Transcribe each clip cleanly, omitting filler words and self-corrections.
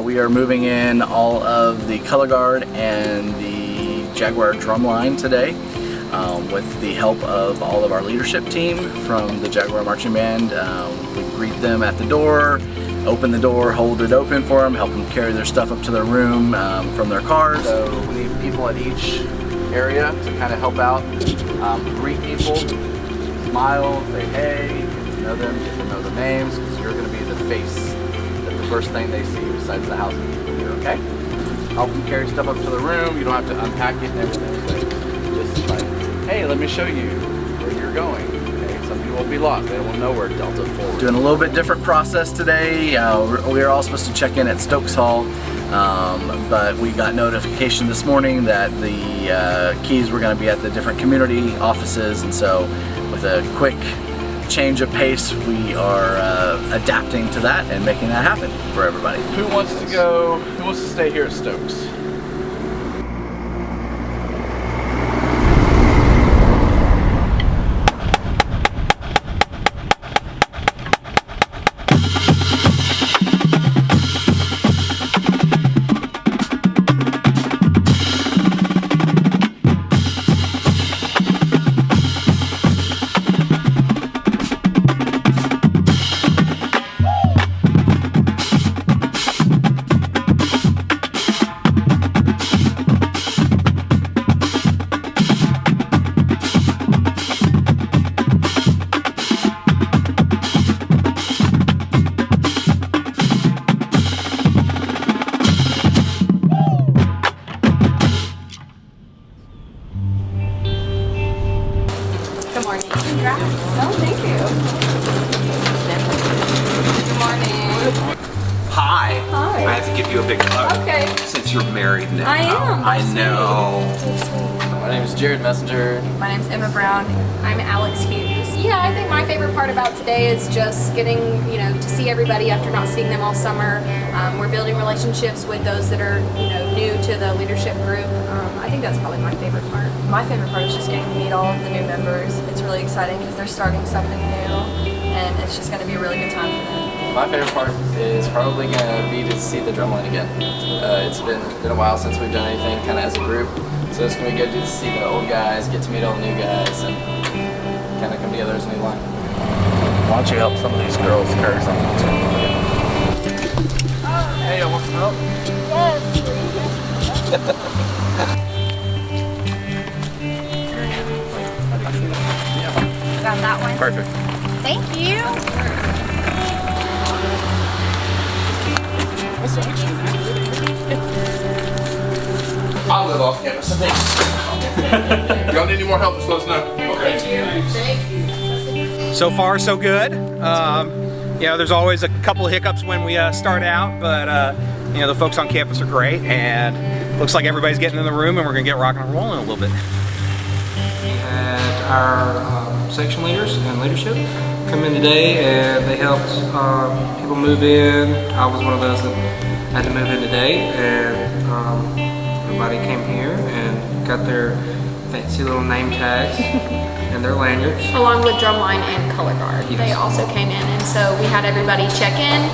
we are moving in all of the color guard and the Jaguar drum line today with the help of all of our leadership team from the Jaguar Marching Band. We greet them at the door, open the door, hold it open for them, help them carry their stuff up to their room from their cars. So we need people at each area to kind of help out, greet people, smile, say hey, get to know them, get to know the names, because you're going to be the face, that the first thing they see besides the house here, okay? Help them carry stuff up to the room. You don't have to unpack it and everything, but just like, hey, let me show you where you're going. Okay? Some people will be lost, they won't know where Delta forward. Doing a little bit different process today. We are all supposed to check in at Stokes Hall, but we got notification this morning that the keys were going to be at the different community offices, and so with a quick change of pace, we are adapting to that and making that happen for everybody. Who wants to stay here at Stokes? Good morning. Congrats. Oh, thank you. Good morning. Hi. Hi. I have to give you a big hug. Okay. Since you're married now. I am. I know. My name is Jared Messenger. My name's Emma Brown. I'm Alex Hughes. Yeah, I think my favorite part about today is just getting, to see everybody after not seeing them all summer. We're building relationships with those that are, new to the leadership group. I think that's probably my favorite part. My favorite part is just getting to meet all of the new members. It's really exciting because they're starting something new, and it's just going to be a really good time for them. My favorite part is probably going to be to see the drumline again. It's been a while since we've done anything kind of as a group, so it's going to be good to see the old guys, get to meet all the new guys, and kind of come together as a new line. Why don't you help some of these girls carry something too? Hey, I want some help? Got that one. Perfect. Thank you. I'll live off campus. If y'all need any more help, just let us know. Okay. Thank you. So far, so good. There's always a couple of hiccups when we start out, but the folks on campus are great, and looks like everybody's getting in the room, and we're gonna get rocking and rolling a little bit. We had our section leaders and leadership come in today, and they helped people move in. I was one of those that had to move in today, and everybody came here and got their fancy little name tags and their lanyards. Along with drumline and color guard. Yes. They also came in, and so we had everybody check in.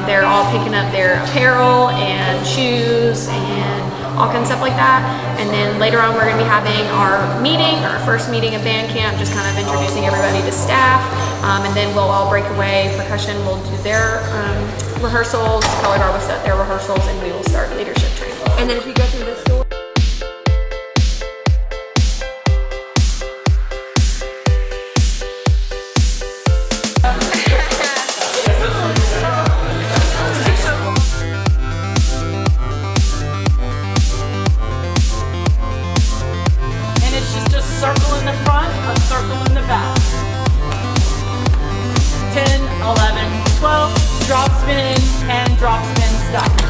They're all picking up their apparel and shoes and all kinds of stuff like that. And then later on we're going to be having our first meeting of band camp, just kind of introducing everybody to staff. And then we'll all break away. Percussion will do their rehearsals, color guard will set their rehearsals, and we will start leadership training. And then if you go through this door, circle in the front, a circle in the back. 10, 11, 12, drop spin, and drop spin, stop.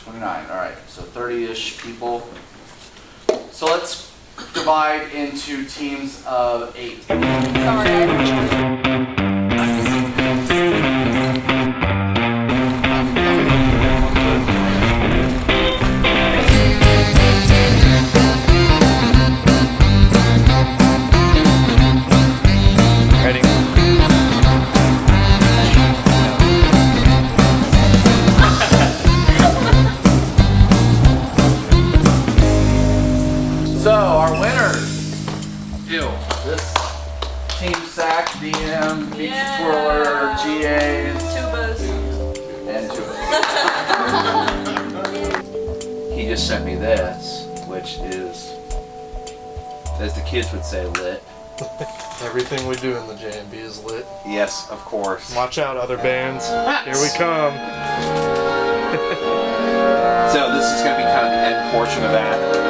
29, all right, so 30-ish people. So let's divide into teams of 8. Ready? So our winners, this Team SAC, DM, Beach Twirler, GAs, Tubas. and Tubas. He just sent me this, which is, as the kids would say, lit. Everything we do in the JMB is lit. Yes, of course. Watch out, other bands. Here we come. So this is going to be kind of the end portion of that.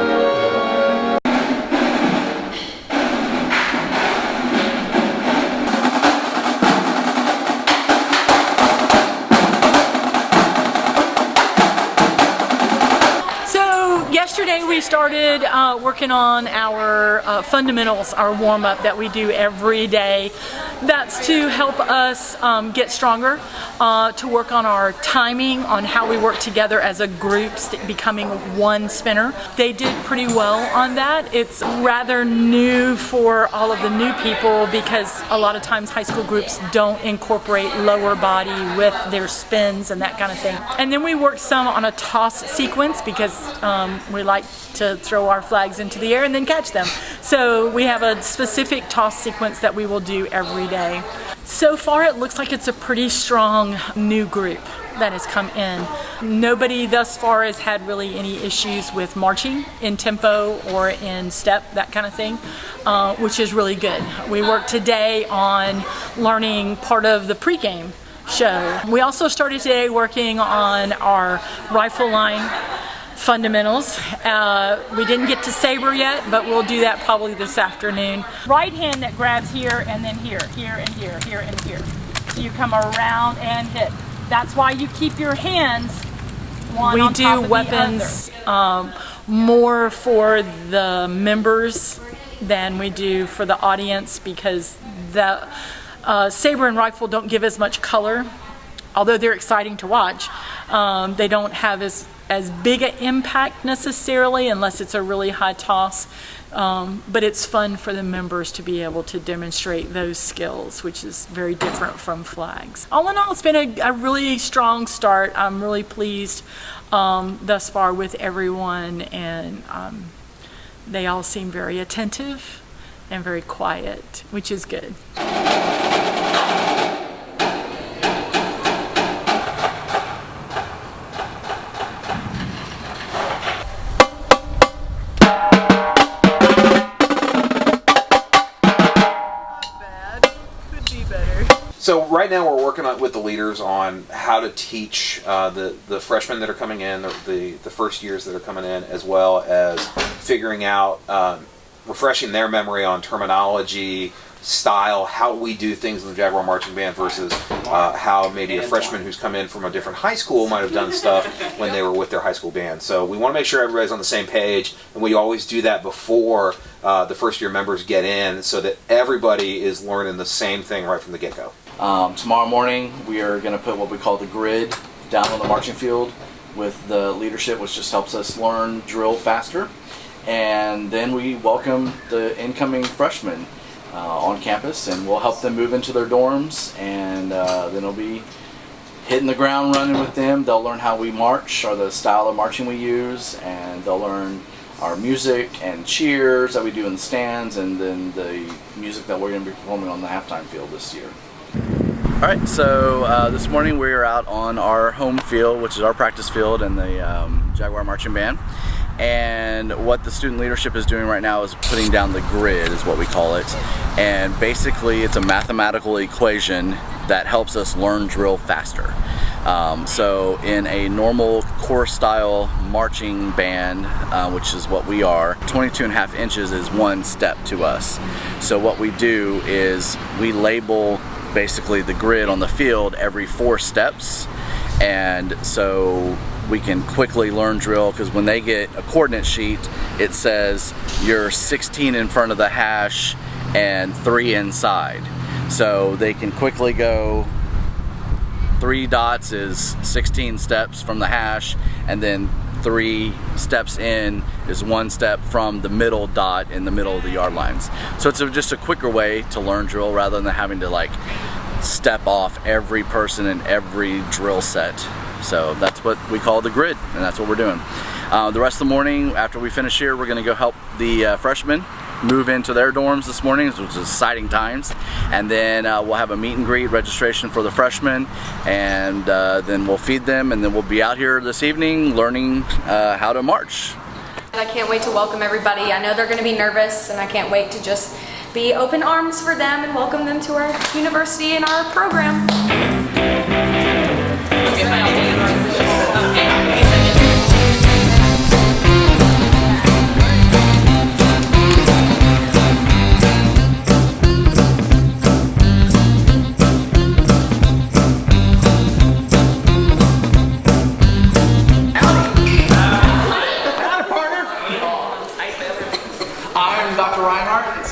Yesterday we started working on our fundamentals, our warm-up that we do every day. That's to help us get stronger, to work on our timing, on how we work together as a group, becoming one spinner. They did pretty well on that. It's rather new for all of the new people because a lot of times high school groups don't incorporate lower body with their spins and that kind of thing. And then we worked some on a toss sequence because we like to throw our flags into the air and then catch them. So we have a specific toss sequence that we will do every day. So far it looks like it's a pretty strong new group that has come in. Nobody thus far has had really any issues with marching in tempo or in step, that kind of thing, which is really good. We worked today on learning part of the pregame show. We also started today working on our rifle line fundamentals. We didn't get to saber yet, but we'll do that probably this afternoon. Right hand that grabs here and then here, here and here, here and here. So you come around and hit. That's why you keep your hands one on top of the other. We do weapons more for the members than we do for the audience because the saber and rifle don't give as much color. Although they're exciting to watch, they don't have as big an impact necessarily unless it's a really high toss, but it's fun for the members to be able to demonstrate those skills, which is very different from flags. All in all, it's been a really strong start. I'm really pleased thus far with everyone, and they all seem very attentive and very quiet, which is good. So right now we're working with the leaders on how to teach the freshmen that are coming in, the first years that are coming in, as well as figuring out, refreshing their memory on terminology, style, how we do things in the Jaguar Marching Band versus how maybe a freshman who's come in from a different high school might have done stuff when they were with their high school band. So we want to make sure everybody's on the same page, and we always do that before the first year members get in so that everybody is learning the same thing right from the get-go. Tomorrow morning we are going to put what we call the grid down on the marching field with the leadership, which just helps us learn drill faster. And then we welcome the incoming freshmen on campus, and we'll help them move into their dorms, and then it'll be hitting the ground running with them. They'll learn how we march, or the style of marching we use, and they'll learn our music and cheers that we do in the stands, and then the music that we're going to be performing on the halftime field this year. Alright, so this morning we are out on our home field, which is our practice field in the Jaguar Marching Band. And what the student leadership is doing right now is putting down the grid, is what we call it. And basically it's a mathematical equation that helps us learn drill faster. So in a normal core style marching band, which is what we are, 22.5 inches is one step to us. So what we do is we label basically the grid on the field every 4 steps, and so we can quickly learn drill, because when they get a coordinate sheet, it says you're 16 in front of the hash and 3 inside. So they can quickly go 3 dots is 16 steps from the hash, and then 3 steps in is 1 step from the middle dot in the middle of the yard lines. So it's just a quicker way to learn drill rather than having to like step off every person in every drill set. So that's what we call the grid, and that's what we're doing. The rest of the morning, after we finish here, we're going to go help the freshmen move into their dorms this morning, which is exciting times. And then we'll have a meet and greet registration for the freshmen, and then we'll feed them, and then we'll be out here this evening learning how to march. I can't wait to welcome everybody. I know they're going to be nervous, and I can't wait to just be open arms for them and welcome them to our university and our program.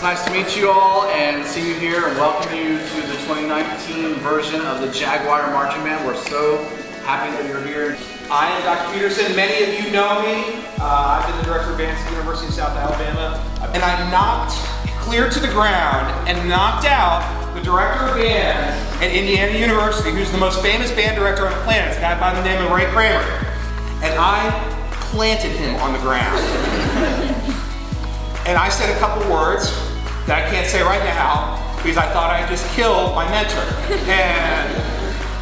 Nice to meet you all and see you here and welcome you to the 2019 version of the Jaguar Marching Band. We're so happy that you're here. I am Dr. Peterson. Many of you know me. I've been the director of bands at the University of South Alabama. And I knocked clear to the ground and knocked out the director of band at Indiana University, who's the most famous band director on the planet, a guy by the name of Ray Kramer. And I planted him on the ground. And I said a couple words that I can't say right now because I thought I just killed my mentor. And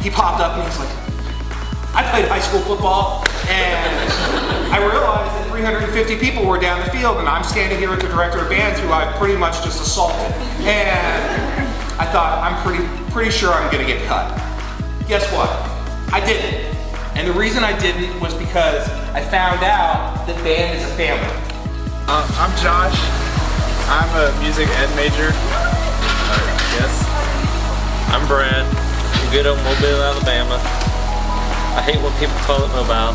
he popped up and he's like, I played high school football, and I realized that 350 people were down the field, and I'm standing here with the director of bands who I pretty much just assaulted. And I thought, I'm pretty sure I'm gonna get cut. Guess what? I didn't. And the reason I didn't was because I found out that band is a family. I'm Josh. I'm a music ed major. Yes. I'm Brad. I'm good on Mobile, Alabama. I hate when people call it mobile.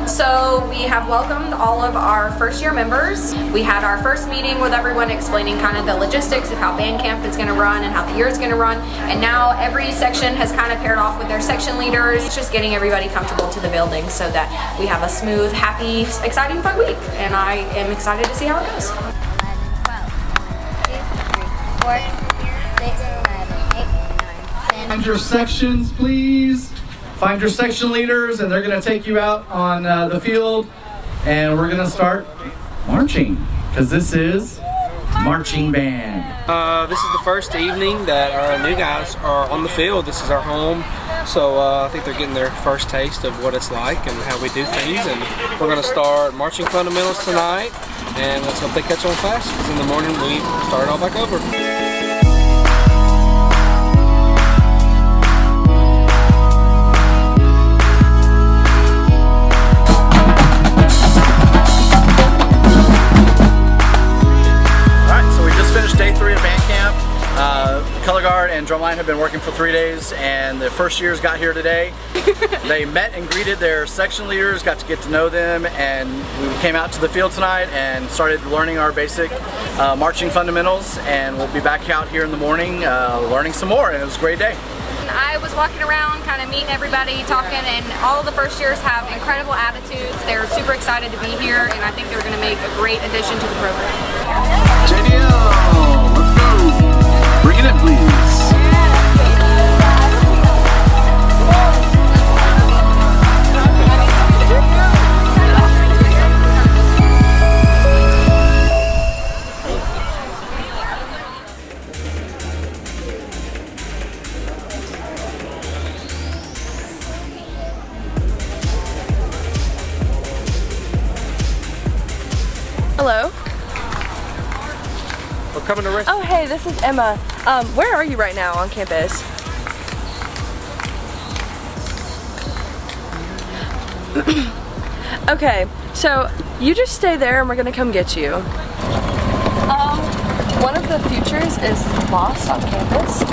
So we have welcomed all of our first year members. We had our first meeting with everyone explaining kind of the logistics of how band camp is going to run and how the year is going to run. And now every section has kind of paired off with their section leaders. It's just getting everybody comfortable to the building so that we have a smooth, happy, exciting, fun week. And I am excited to see how it goes. 11, 12, 1, 2, 3, 4, 6, 7, 8, 9, 10. Find your sections, please. Find your section leaders, and they're going to take you out on the field, and we're going to start marching, because this is Marching Band. This is the first evening that our new guys are on the field. This is our home, so I think they're getting their first taste of what it's like and how we do things. And we're going to start marching fundamentals tonight, and let's hope they catch on fast, because in the morning we start all back over. Day 3 of band camp. The color guard and drumline have been working for 3 days, and the first years got here today. They met and greeted their section leaders, got to get to know them, and we came out to the field tonight and started learning our basic marching fundamentals, and we'll be back out here in the morning learning some more, and it was a great day. I was walking around kind of meeting everybody, talking, and all of the first years have incredible attitudes. They're super excited to be here, and I think they're going to make a great addition to the program. JDL, let's go. Bring it in, please. Hello. We're coming to rest. Oh, hey, this is Emma. Where are you right now on campus? Okay, so you just stay there and we're gonna come get you. One of the futures is lost on campus,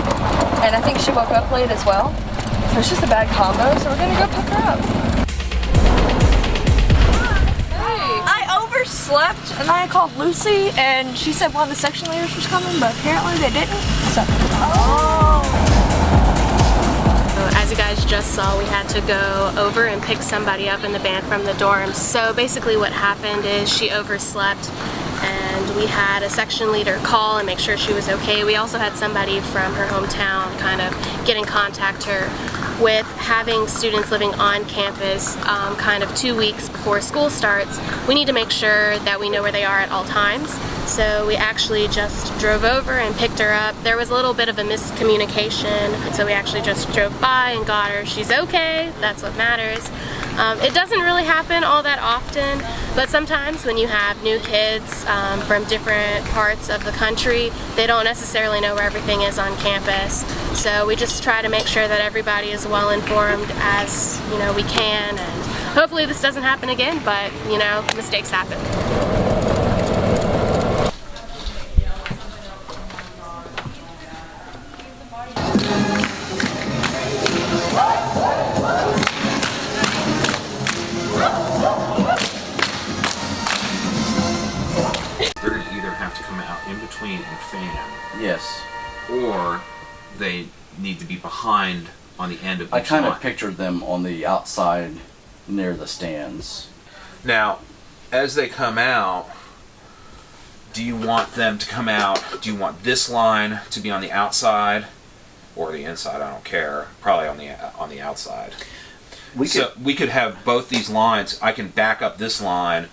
and I think she woke up late as well. So it's just a bad combo, so we're gonna go pick her up. overslept, and I called Lucy, and she said one of the section leaders was coming, but apparently they didn't. So. As you guys just saw, we had to go over and pick somebody up in the band from the dorms. So basically what happened is she overslept, and we had a section leader call and make sure she was okay. We also had somebody from her hometown kind of get in contact her with having students living on campus kind of 2 weeks before school starts. We need to make sure that we know where they are at all times. So we actually just drove over and picked her up. There was a little bit of a miscommunication, so we actually just drove by and got her. She's okay, that's what matters. It doesn't really happen all that often, but sometimes when you have new kids from different parts of the country, they don't necessarily know where everything is on campus. So we just try to make sure that everybody is well informed as we can, and hopefully this doesn't happen again, but mistakes happen. They're going to either have to come out in between and fan. Yes. Or they need to be behind on the end of each I kind line. of pictured them on the outside near the stands. Now, as they come out, do you want them to come out, do you want this line to be on the outside or the inside? I don't care. Probably on the outside. We could have both these lines. I can back up this line,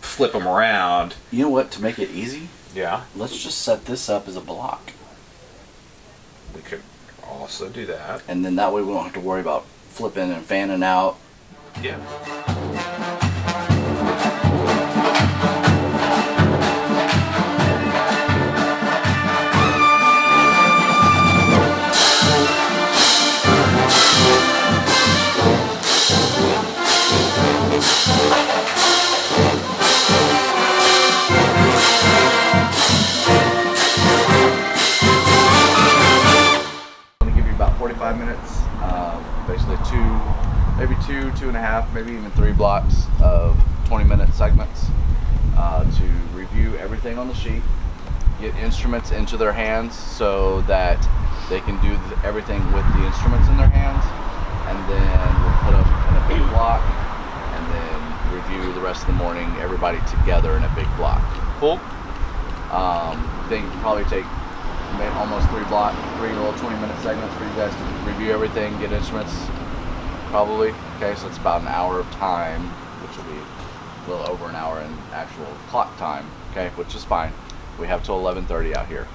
flip them around. You know what, to make it easy? Yeah. Let's just set this up as a block. We could also do that. And then that way we don't have to worry about flipping and fanning out. Yeah. I'm going to give you about 45 minutes, basically maybe two and a half, maybe even 3 blocks of 20-minute segments to review everything on the sheet, get instruments into their hands so that they can do everything with the instruments in their hands, and then we'll put them in a big block and then review the rest of the morning, everybody together in a big block. Cool? Think probably take almost 3 little 20-minute segments for you guys to review everything, get instruments, probably. Okay, so it's about an hour of time, which will be a little over an hour in actual clock time, okay, which is fine. We have till 11:30 out here.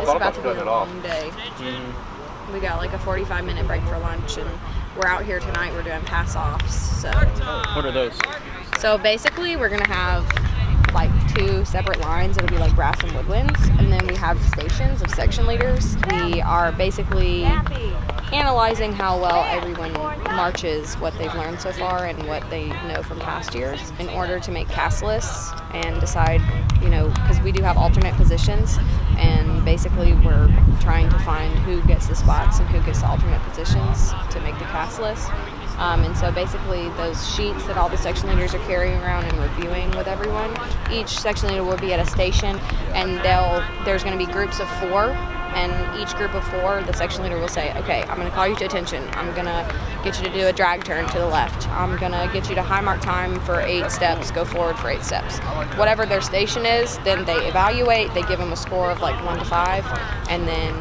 It's about to be a long day. We got like a 45-minute break for lunch, and we're out here tonight. We're doing pass-offs. So What are those? So basically, we're gonna have like 2 separate lines. It'll be like brass and woodwinds, and then we have stations of section leaders. We are basically analyzing how well everyone marches, what they've learned so far, and what they know from past years, in order to make cast lists and decide, because we do have alternate positions, and basically we're trying to find who gets the spots and who gets the alternate positions to make the cast list. And so basically those sheets that all the section leaders are carrying around and reviewing with everyone, each section leader will be at a station, and there's going to be groups of 4, and each group of 4, the section leader will say, okay, I'm going to call you to attention. I'm going to get you to do a drag turn to the left. I'm going to get you to high mark time for 8 steps, go forward for 8 steps. Whatever their station is, then they evaluate, they give them a score of like 1 to 5, and then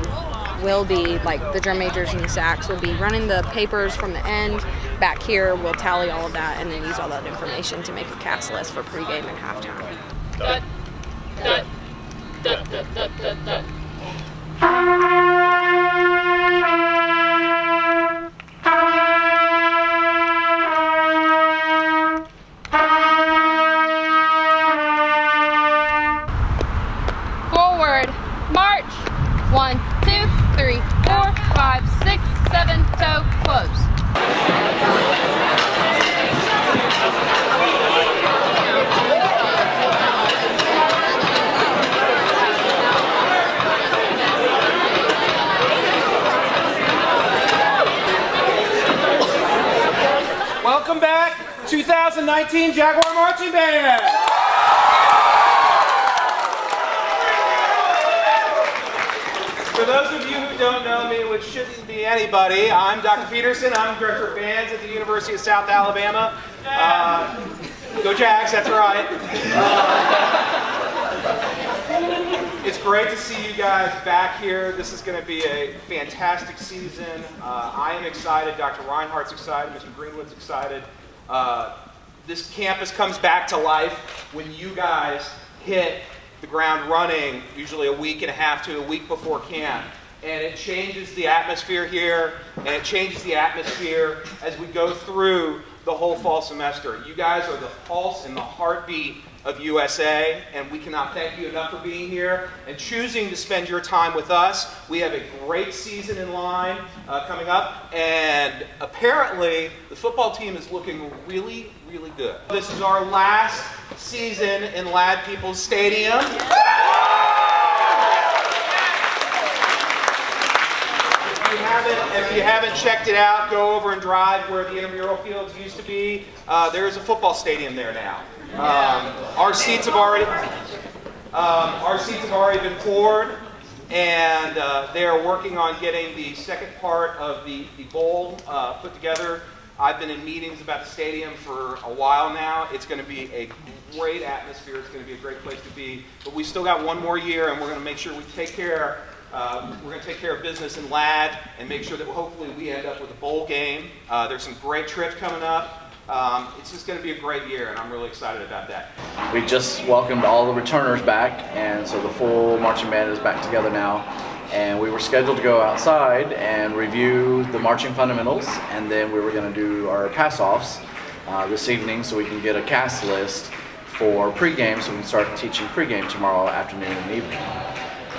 we'll be, like the drum majors and the sax will be running the papers from the end. Back here, we'll tally all of that and then use all that information to make a cast list for pregame and halftime. Forward, march. 1, 2, 3, 4, 5, 6. 7, toe, close. Welcome back, 2019 Jaguar Marching Band. For those of you who don't know me, which shouldn't be anybody, I'm Dr. Peterson. I'm Director of Bands at the University of South Alabama. Go Jags, that's right. It's great to see you guys back here. This is going to be a fantastic season. I am excited. Dr. Reinhardt's excited. Mr. Greenwood's excited. This campus comes back to life when you guys hit the ground running, usually a week and a half to a week before camp. And it changes the atmosphere here, and it changes the atmosphere as we go through the whole fall semester. You guys are the pulse and the heartbeat of USA, and we cannot thank you enough for being here and choosing to spend your time with us. We have a great season in line coming up, and apparently the football team is looking really, really good. This is our last season in Ladd Peoples Stadium. If you haven't checked it out, go over and drive where the intramural fields used to be. There is a football stadium there now. Our seats have already been poured, and they are working on getting the second part of the bowl put together. I've been in meetings about the stadium for a while now. It's going to be a great atmosphere. It's going to be a great place to be. But we still got one more year, and we're going to make sure we take care. We're going to take care of business in Ladd and make sure that hopefully we end up with a bowl game. There's some great trips coming up. It's just going to be a great year, and I'm really excited about that. We just welcomed all the returners back, and so the full marching band is back together now. And we were scheduled to go outside and review the marching fundamentals, and then we were going to do our pass-offs this evening so we can get a cast list for pregame so we can start teaching pregame tomorrow afternoon and evening.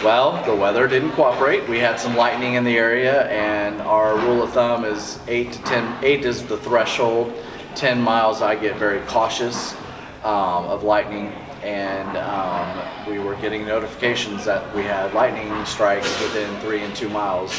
Well, the weather didn't cooperate. We had some lightning in the area, and our rule of thumb is 8 to 10. 8 is the threshold. 10 miles I get very cautious of lightning, and we were getting notifications that we had lightning strikes within 3 and 2 miles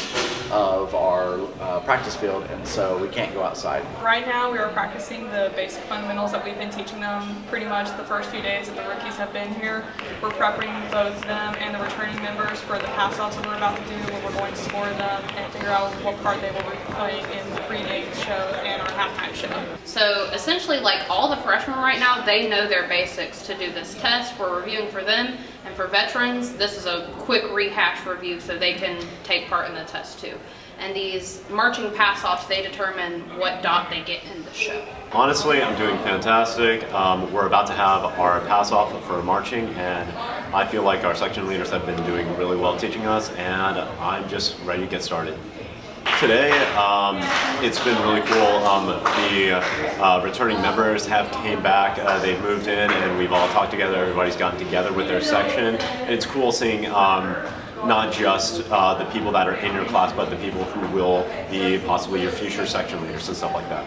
of our practice field, and so we can't go outside. Right now we are practicing the basic fundamentals that we've been teaching them pretty much the first few days that the rookies have been here. We're prepping both them and the returning members for the pass-offs that we're about to do, where we're going to score them and figure out what part they will be playing in the pregame show and our halftime show. So essentially, like all the freshmen right now, they know their basics to do this test. We're reviewing for them, and for veterans, this is a quick rehash review so they can take part in the test too. And these marching pass-offs, they determine what dot they get in the show. Honestly, I'm doing fantastic. We're about to have our pass-off for marching, and I feel like our section leaders have been doing really well teaching us, and I'm just ready to get started. Today, it's been really cool. The returning members have came back, they've moved in, and we've all talked together. Everybody's gotten together with their section, and it's cool seeing not just the people that are in your class, but the people who will be possibly your future section leaders and stuff like that.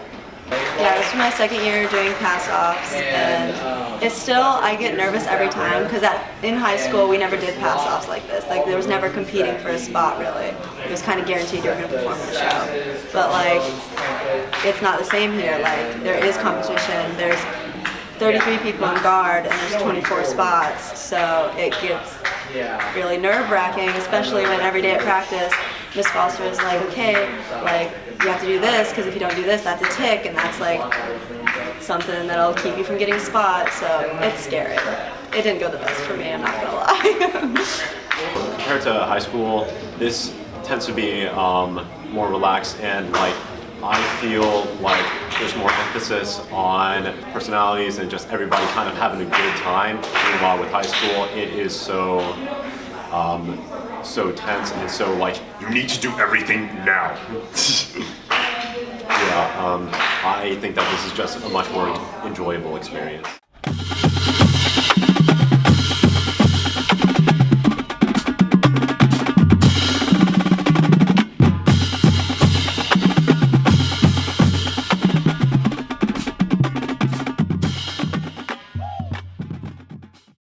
Yeah, this is my second year doing pass-offs, and it's still, I get nervous every time because in high school we never did pass-offs like this. Like, there was never competing for a spot, really. It was kind of guaranteed you were going to perform in the show. But like, it's not the same here. Like, there is competition. There's 33 people in guard and there's 24 spots, so it gets really nerve-wracking, especially when every day at practice Miss Foster is like, okay, like, you have to do this, because if you don't do this, that's a tick, and that's like something that'll keep you from getting a spot, so it's scary. It didn't go the best for me, I'm not gonna lie. Compared to high school, this tends to be more relaxed, and like, I feel like there's more emphasis on personalities and just everybody kind of having a good time. Meanwhile, with high school, it is so tense and so like, you need to do everything now. Yeah, I think that this is just a much more enjoyable experience.